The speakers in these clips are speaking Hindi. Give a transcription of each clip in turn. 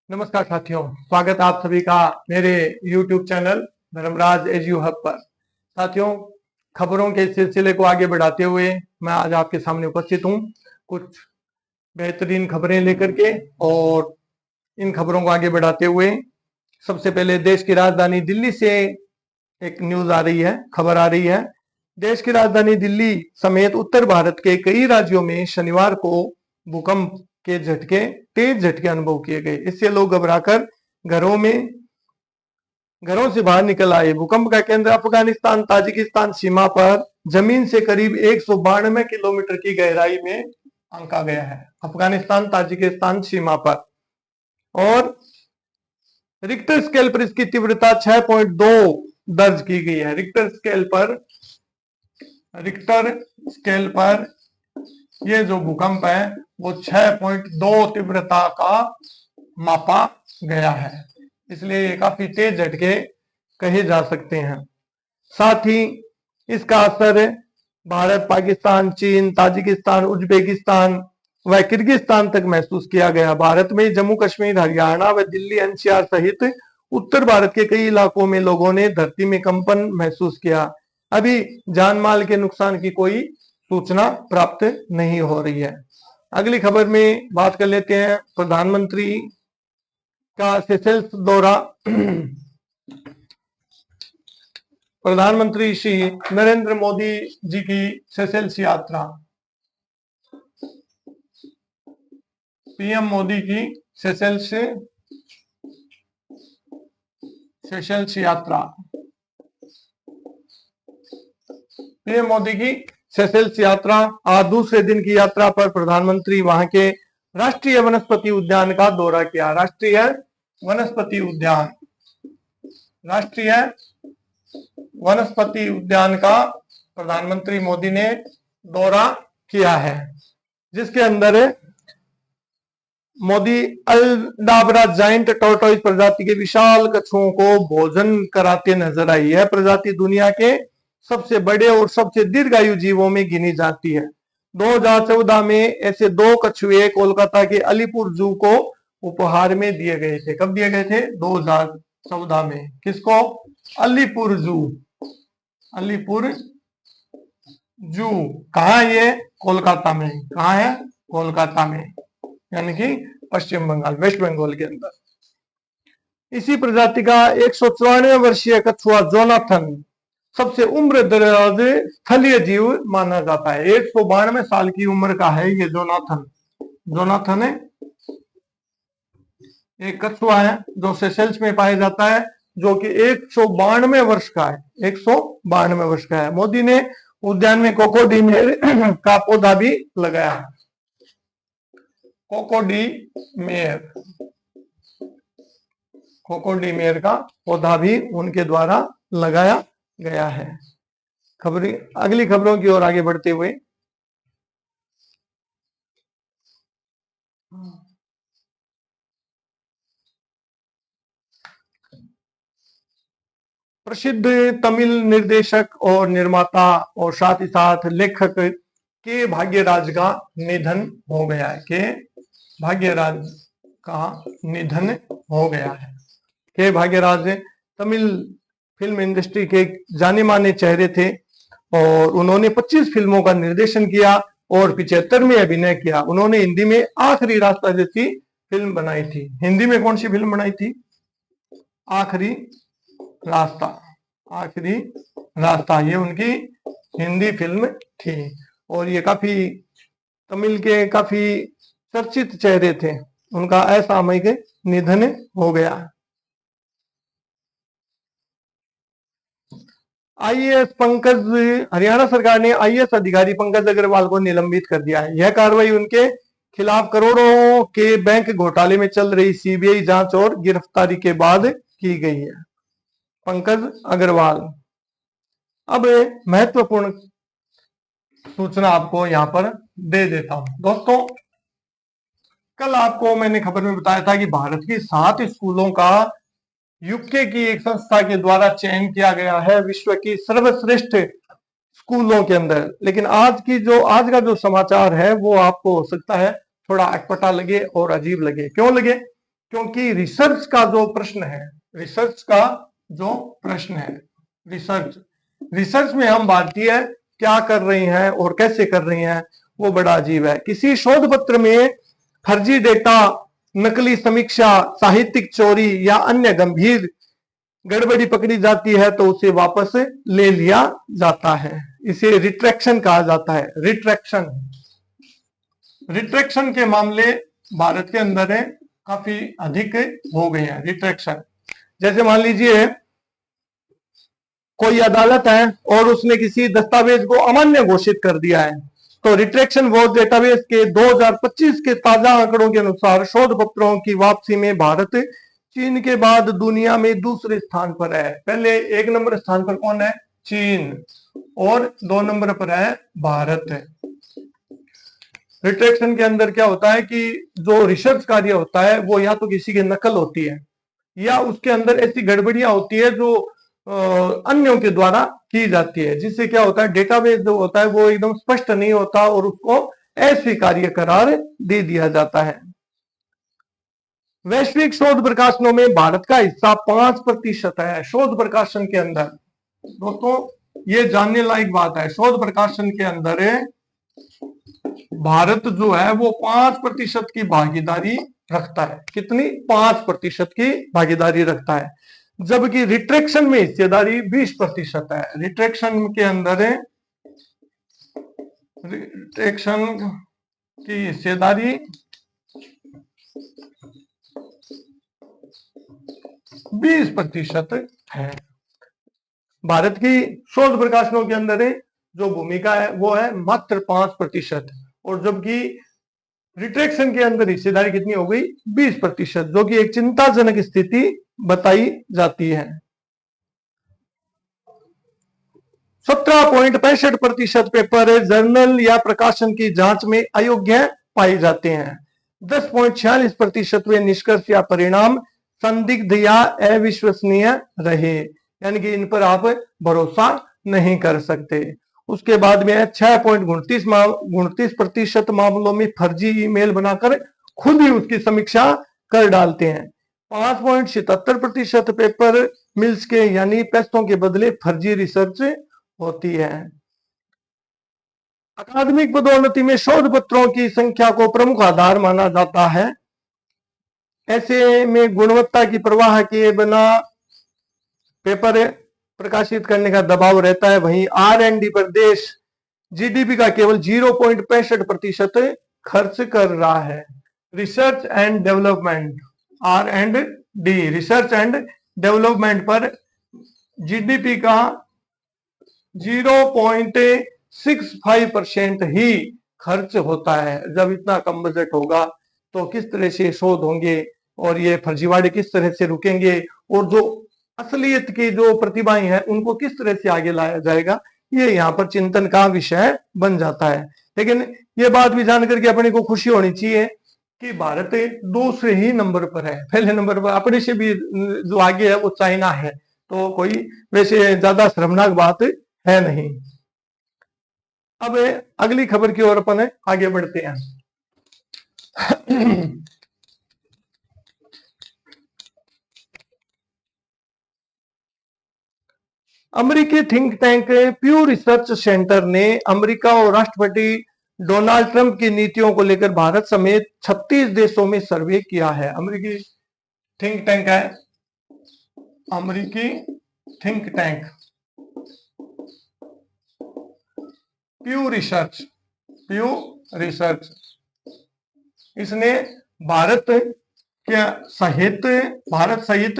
नमस्कार साथियों, स्वागत है आप सभी का मेरे YouTube channel Dharmaraj edu hub पर। साथियों, खबरों के सिलसिले को आगे बढ़ाते हुए मैं आज आपके सामने उपस्थित हूँ कुछ बेहतरीन खबरें लेकर के। और इन खबरों को आगे बढ़ाते हुए सबसे पहले देश की राजधानी दिल्ली से एक न्यूज आ रही है, खबर आ रही है। देश की राजधानी दिल्ली समेत उत्तर भारत के कई राज्यों में शनिवार को भूकंप के तेज झटके अनुभव किए गए। इससे लोग घबराकर घरों से बाहर निकल आए। भूकंप का केंद्र अफगानिस्तान ताजिकिस्तान सीमा पर जमीन से करीब 192 किलोमीटर की गहराई में आंका गया है। अफगानिस्तान ताजिकिस्तान सीमा पर। और रिक्टर स्केल पर इसकी तीव्रता 6.2 दर्ज की गई है। रिक्टर स्केल पर ये जो भूकंप है वो 6.2 तीव्रता का मापा गया है, इसलिए ये काफी तेज झटके कहे जा सकते हैं। साथ ही इसका असर भारत, पाकिस्तान, चीन, ताजिकिस्तान, उज्बेकिस्तान व किर्गिस्तान तक महसूस किया गया। भारत में जम्मू कश्मीर, हरियाणा व दिल्ली एनसीआर सहित उत्तर भारत के कई इलाकों में लोगों ने धरती में कंपन महसूस किया। अभी जान माल के नुकसान की कोई सूचना प्राप्त नहीं हो रही है। अगली खबर में बात कर लेते हैं प्रधानमंत्री का सेशेल्स दौरा। प्रधानमंत्री श्री नरेंद्र मोदी जी की सेशेल्स यात्रा। पीएम मोदी की सेशेल्स यात्रा। पीएम मोदी की सेशेल्स यात्रा। आज दूसरे दिन की यात्रा पर प्रधानमंत्री वहां के राष्ट्रीय वनस्पति उद्यान का दौरा किया। राष्ट्रीय वनस्पति उद्यान का प्रधानमंत्री मोदी ने दौरा किया है, जिसके अंदर मोदी अल्डाबरा जाइंट टॉर्टोइज प्रजाति के विशाल कछुओं को भोजन कराते नजर आई है। प्रजाति दुनिया के सबसे बड़े और सबसे दीर्घायु जीवों में गिनी जाती है। 2014 में ऐसे 2 कछुए कोलकाता के अलीपुर जू को उपहार में दिए गए थे। कब दिए गए थे? 2014 में। किसको? अलीपुर जू। कहा ये? कोलकाता में। कहा है? कोलकाता में, यानी कि पश्चिम बंगाल, वेस्ट बंगाल के अंदर। इसी प्रजाति का 194 वर्षीय कछुआ जोनाथन सबसे उम्र दराज स्थलीय जीव माना जाता है। 192 साल की उम्र का है ये जोनाथन है, एक कछुआ है जो सेशेल्स में पाया जाता है, जो कि 192 वर्ष का है। 192 वर्ष का है। मोदी ने उद्यान में कोकोडीमेर का पौधा भी लगाया। कोकोडीमेर का पौधा भी उनके द्वारा लगाया गया है। अगली खबरों की ओर आगे बढ़ते हुए प्रसिद्ध तमिल निर्देशक और निर्माता और साथ ही साथ लेखक के भाग्यराज का निधन हो गया है। के भाग्यराज तमिल फिल्म इंडस्ट्री के जाने माने चेहरे थे और उन्होंने 25 फिल्मों का निर्देशन किया और 75 में अभिनय किया। उन्होंने हिंदी में आखिरी रास्ता जैसी फिल्म बनाई थी। हिंदी में कौन सी फिल्म बनाई थी? आखिरी रास्ता। ये उनकी हिंदी फिल्म थी और ये काफी तमिल के काफी चर्चित चेहरे थे। उनका असामयिक निधन हो गया। हरियाणा सरकार ने आईएएस अधिकारी पंकज अग्रवाल को निलंबित कर दिया है। यह कार्रवाई उनके खिलाफ करोड़ों के बैंक घोटाले में चल रही सीबीआई जांच और गिरफ्तारी के बाद की गई है। पंकज अग्रवाल। अब महत्वपूर्ण सूचना आपको यहां पर दे देता हूं। दोस्तों, कल आपको मैंने खबर में बताया था कि भारत के 7 स्कूलों का यूके की एक संस्था के द्वारा चयन किया गया है विश्व की सर्वश्रेष्ठ स्कूलों के अंदर। लेकिन आज का जो समाचार है वो आपको हो सकता है थोड़ा अटपटा लगे और अजीब लगे। क्यों लगे? क्योंकि रिसर्च का जो प्रश्न है, रिसर्च का जो प्रश्न है, रिसर्च में हम भारतीय क्या कर रही हैं और कैसे कर रही हैं वो बड़ा अजीब है। किसी शोध पत्र में फर्जी डेटा, नकली समीक्षा, साहित्यिक चोरी या अन्य गंभीर गड़बड़ी पकड़ी जाती है तो उसे वापस ले लिया जाता है। इसे रिट्रैक्शन कहा जाता है। रिट्रैक्शन के मामले भारत के अंदर है काफी अधिक हो गए हैं। रिट्रैक्शन जैसे मान लीजिए कोई अदालत है और उसने किसी दस्तावेज को अमान्य घोषित कर दिया है, तो रिट्रैक्शन वॉच डेटाबेस के 2025 के ताजा आंकड़ों के अनुसार शोध पत्रों की वापसी में भारत चीन के बाद दुनिया में दूसरे स्थान पर है। पहले 1 नंबर स्थान पर कौन है? चीन, और 2 नंबर पर है भारत। रिट्रैक्शन के अंदर क्या होता है कि जो रिसर्च कार्य होता है वो या तो किसी की नकल होती है या उसके अंदर ऐसी गड़बड़ियां होती है जो अन्यों के द्वारा की जाती है, जिससे क्या होता है डेटाबेस जो होता है वो एकदम स्पष्ट नहीं होता और उसको अस्वीकार्य करार दे दिया जाता है। वैश्विक शोध प्रकाशनों में भारत का हिस्सा 5% है। शोध प्रकाशन के अंदर दोस्तों ये जानने लायक बात है, शोध प्रकाशन के अंदर भारत जो है वो 5% की भागीदारी रखता है। कितनी? 5% की भागीदारी रखता है, जबकि रिट्रैक्शन में हिस्सेदारी 20% है। रिट्रैक्शन के अंदर रिट्रैक्शन की हिस्सेदारी 20% है। भारत की शोध प्रकाशनों के अंदर जो भूमिका है वो है मात्र 5%, और जबकि रिट्रैक्शन के अंदर हिस्सेदारी कितनी हो गई? 20%, जो कि एक चिंताजनक स्थिति बताई जाती है। 17.65% पेपर जर्नल या प्रकाशन की जांच में अयोग्य पाए जाते हैं। 10.46% वे निष्कर्ष या परिणाम संदिग्ध या अविश्वसनीय रहे, यानी कि इन पर आप भरोसा नहीं कर सकते। उसके बाद में 6.29% मामलों में फर्जी ईमेल बनाकर खुद ही उसकी समीक्षा कर डालते हैं। 5.77% पेपर मिल्स के यानी पैसों के बदले फर्जी रिसर्च होती है। अकादमिक पदोन्नति में शोध पत्रों की संख्या को प्रमुख आधार माना जाता है। ऐसे में गुणवत्ता की परवाह किए बिना पेपर प्रकाशित करने का दबाव रहता है। वहीं R&D पर देश जीडीपी का केवल 0.65% खर्च कर रहा है। Research and development, R&D, research and development पर जीडीपी का 0.65% ही खर्च होता है। जब इतना कम बजट होगा तो किस तरह से शोध होंगे और ये फर्जीवाड़े किस तरह से रुकेंगे, और जो असलियत की जो प्रतिभाएं हैं उनको किस तरह से आगे लाया जाएगा, ये यहाँ पर चिंतन का विषय बन जाता है। लेकिन ये बात भी जानकर के अपने को खुशी होनी चाहिए कि भारत दूसरे ही नंबर पर है। पहले नंबर पर अपने से भी जो आगे है वो चाइना है, तो कोई वैसे ज्यादा शर्मनाक बात है नहीं। अब अगली खबर की ओर अपन आगे बढ़ते हैं। अमेरिकी थिंक टैंक प्यू रिसर्च सेंटर ने अमेरिका और राष्ट्रपति डोनाल्ड ट्रंप की नीतियों को लेकर भारत समेत 36 देशों में सर्वे किया है। अमेरिकी थिंक टैंक है, अमेरिकी थिंक टैंक प्यू रिसर्च, इसने भारत सहित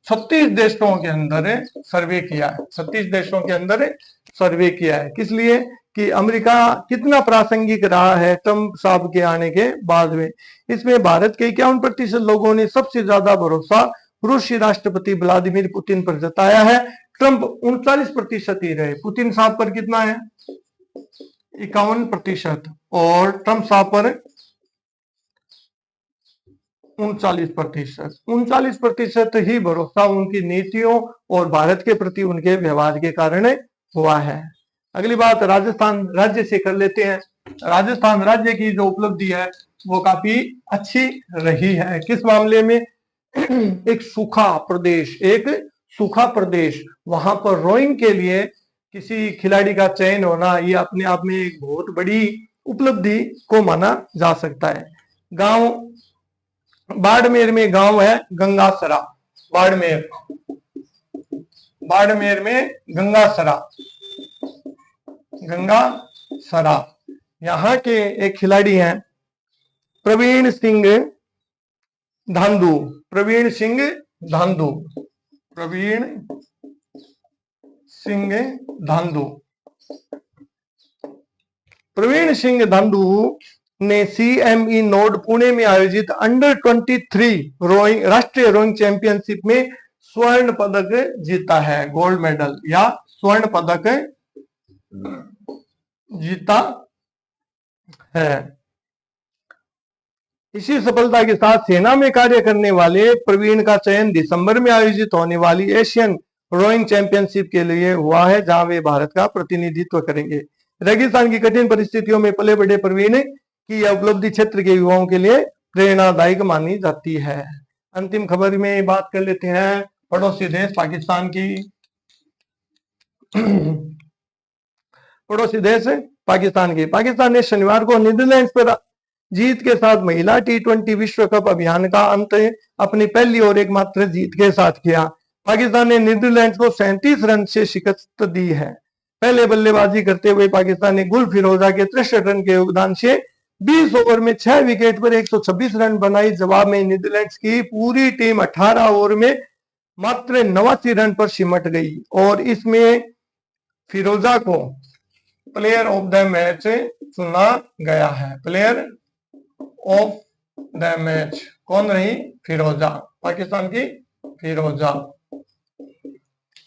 36 देशों के अंदर सर्वे किया है। 36 देशों के अंदर सर्वे किया है। किस लिए? कि अमेरिका कितना प्रासंगिक रहा है ट्रंप साहब के आने के बाद में। इसमें भारत के 51% लोगों ने सबसे ज्यादा भरोसा रूसी राष्ट्रपति व्लादिमीर पुतिन पर जताया है। ट्रंप 39% ही रहे। पुतिन साहब पर कितना है? 51%, और ट्रंप साहब पर 39% ही भरोसा उनकी नीतियों और भारत के प्रति उनके व्यवहार के कारण हुआ है। अगली बात राजस्थान राज्य से कर लेते हैं। राजस्थान राज्य की जो उपलब्धि है वो काफी अच्छी रही है। किस मामले में? एक सूखा प्रदेश, वहां पर रोइंग के लिए किसी खिलाड़ी का चयन होना, ये अपने आप में एक बहुत बड़ी उपलब्धि को माना जा सकता है। गांव, बाड़मेर में गांव है गंगासरा, बाड़मेर, बाड़मेर में गंगासरा, गंगासरा। यहाँ के एक खिलाड़ी हैं प्रवीण सिंह धांधु, प्रवीण सिंह धांधु, प्रवीण सिंह धांधु। प्रवीण सिंह धांधु ने CME नोड पुणे में आयोजित अंडर 23 रोइंग राष्ट्रीय रोइंग चैंपियनशिप में स्वर्ण पदक जीता है, गोल्ड मेडल या स्वर्ण पदक जीता है। इसी सफलता के साथ सेना में कार्य करने वाले प्रवीण का चयन दिसंबर में आयोजित होने वाली एशियन रोइंग चैंपियनशिप के लिए हुआ है, जहां वे भारत का प्रतिनिधित्व करेंगे। रेगिस्तान की कठिन परिस्थितियों में पले बढ़े प्रवीण की यह उपलब्धि क्षेत्र के युवाओं के लिए प्रेरणादायक मानी जाती है। अंतिम खबर में बात कर लेते हैं पड़ोसी देश पाकिस्तान की। पड़ोसी देश पाकिस्तान की। पाकिस्तान ने शनिवार को नीदरलैंड्स पर जीत के साथ महिला T20 विश्व कप अभियान का अंत अपनी पहली और एकमात्र जीत के साथ किया। पाकिस्तान ने नीदरलैंड्स को 37 रन से शिकस्त दी है। पहले बल्लेबाजी करते हुए पाकिस्तान ने गुल फिरोजा के 63 रन के योगदान से 20 ओवर में 6 विकेट पर 126 रन बनाई। जवाब में नीदरलैंड्स की पूरी टीम 18 ओवर में मात्र 89 रन पर सिमट गई और इसमें फिरोजा को प्लेयर ऑफ द मैच चुना गया है। प्लेयर ऑफ द मैच कौन रही? फिरोजा, पाकिस्तान की फिरोजा।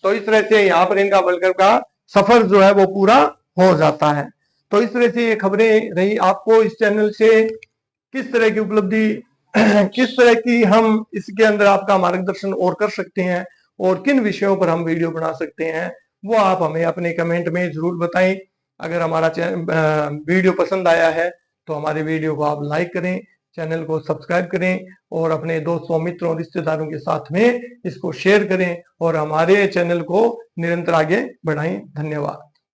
तो इस तरह से यहाँ पर इनका वर्ल्ड कप का सफर जो है वो पूरा हो जाता है। तो इस तरह से ये खबरें रही। आपको इस चैनल से किस तरह की उपलब्धि किस तरह की हम इसके अंदर आपका मार्गदर्शन और कर सकते हैं और किन विषयों पर हम वीडियो बना सकते हैं, वो आप हमें अपने कमेंट में जरूर बताएं। अगर हमारा वीडियो पसंद आया है तो हमारे वीडियो को आप लाइक करें, चैनल को सब्सक्राइब करें और अपने दोस्तों, मित्रों, रिश्तेदारों के साथ में इसको शेयर करें और हमारे चैनल को निरंतर आगे बढ़ाएं। धन्यवाद।